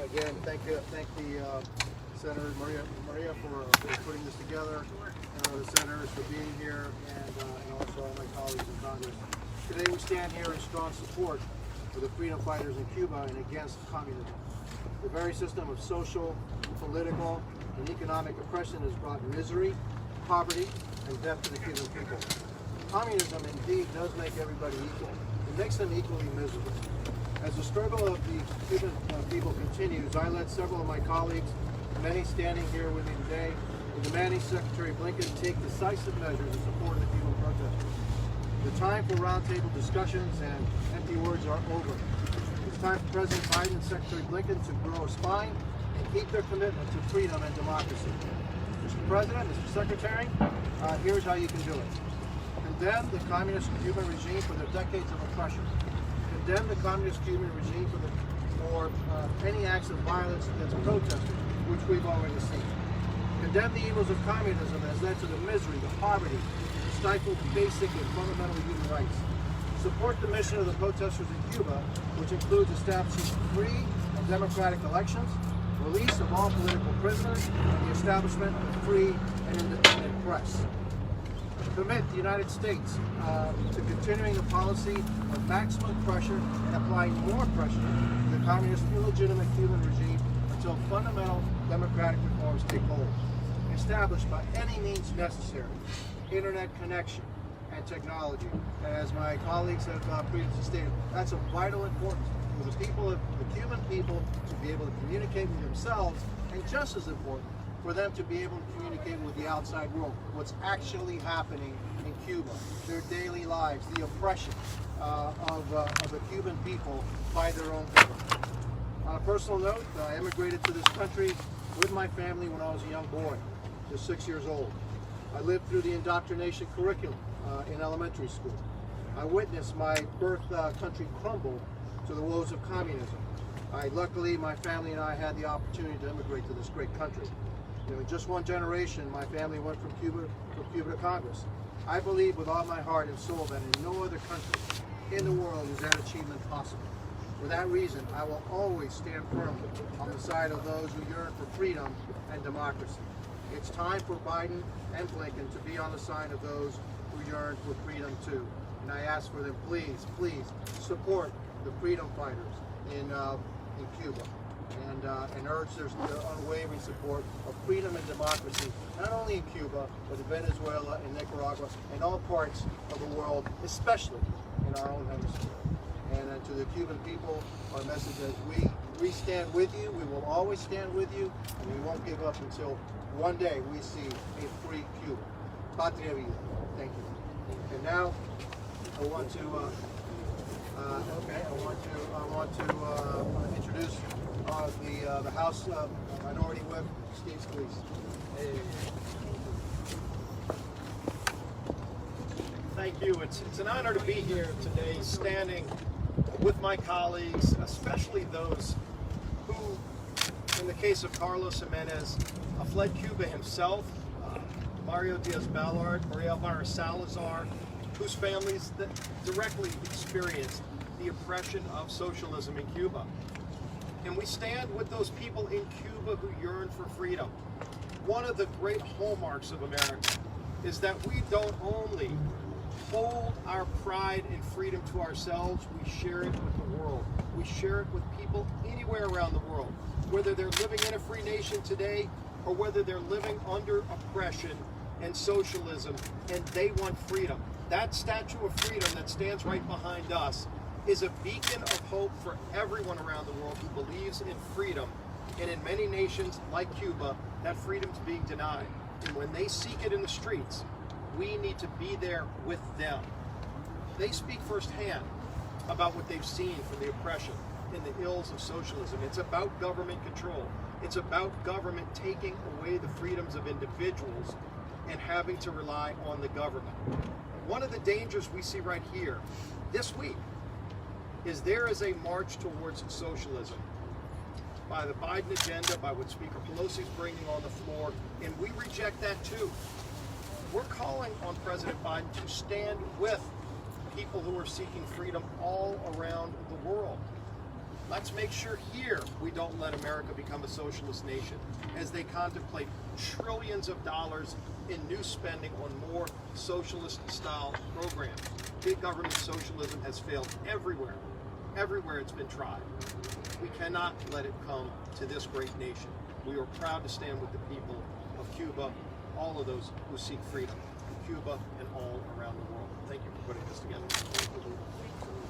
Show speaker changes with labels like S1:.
S1: again, thank the Senator Maria for putting this together, the senators for being here, and also all my colleagues in Congress. Today we stand here in strong support for the freedom fighters in Cuba and against communism. The very system of social, political, and economic oppression has brought misery, poverty, and death to the Cuban people. Communism indeed does make everybody equal. It makes them equally miserable. As the struggle of the Cuban people continues, I led several of my colleagues, many standing here with me today, in demanding Secretary Blinken take decisive measures in support of the Cuban protesters. The time for roundtable discussions and empty words are over. It's time for President Biden and Secretary Blinken to grow a spine and keep their commitment to freedom and democracy. Mr. President, Mr. Secretary, here's how you can do it. Condemn the communist Cuban regime for their decades of oppression. Condemn the communist Cuban regime for any acts of violence against protesters, which we've already seen. Condemn the evils of communism that has led to the misery, the poverty, the stifled basic and fundamental human rights. Support the mission of the protesters in Cuba, which includes establishing free and democratic elections, release of all political prisoners, and the establishment of a free and independent press. Commit the United States to continuing a policy of maximum pressure and applying more pressure to the communist illegitimate Cuban regime until fundamental democratic reforms take hold. Established by any means necessary, internet connection and technology. And as my colleagues have previously stated, that's of vital importance for the people, the Cuban people, to be able to communicate with themselves, and just as important, for them to be able to communicate with the outside world, what's actually happening in Cuba, their daily lives, the oppression of the Cuban people by their own government. On a personal note, I immigrated to this country with my family when I was a young boy, just 6 years old. I lived through the indoctrination curriculum in elementary school. I witnessed my birth country crumble to the woes of communism. Luckily, my family and I had the opportunity to immigrate to this great country. In just one generation, my family went from Cuba to Congress. I believe with all my heart and soul that in no other country in the world is that achievement possible. For that reason, I will always stand firm on the side of those who yearn for freedom and democracy. It's time for Biden and Blinken to be on the side of those who yearn for freedom too. And I ask for them, please, please support the freedom fighters in Cuba. And urge their unwavering support of freedom and democracy, not only in Cuba, but in Venezuela and Nicaragua and all parts of the world, especially in our own hemisphere. And to the Cuban people, our message is we stand with you, we will always stand with you, and we won't give up until one day we see a free Cuba. Patria vida. Thank you. And now I want to introduce the House Minority Whip, Steve Scalise. Hey.
S2: Thank you. It's an honor to be here today, standing with my colleagues, especially those who, in the case of Carlos Gimenez, fled Cuba himself, Mario Diaz-Balart, Maria Elvira Salazar, whose families that directly experienced the oppression of socialism in Cuba. And we stand with those people in Cuba who yearn for freedom. One of the great hallmarks of America is that we don't only hold our pride and freedom to ourselves, we share it with the world. We share it with people anywhere around the world, whether they're living in a free nation today or whether they're living under oppression and socialism and they want freedom. That Statue of Freedom that stands right behind us is a beacon of hope for everyone around the world who believes in freedom. And in many nations like Cuba, that freedom's being denied. And when they seek it in the streets, we need to be there with them. They speak firsthand about what they've seen from the oppression and the ills of socialism. It's about government control. It's about government taking away the freedoms of individuals and having to rely on the government. One of the dangers we see right here this week is there is a march towards socialism by the Biden agenda, by what Speaker Pelosi is bringing on the floor, and we reject that too. We're calling on President Biden to stand with people who are seeking freedom all around the world. Let's make sure here we don't let America become a socialist nation as they contemplate trillions of dollars in new spending on more socialist-style programs. Big government socialism has failed everywhere. Everywhere it's been tried. We cannot let it come to this great nation. We are proud to stand with the people of Cuba, all of those who seek freedom in Cuba and all around the world. Thank you for putting this together.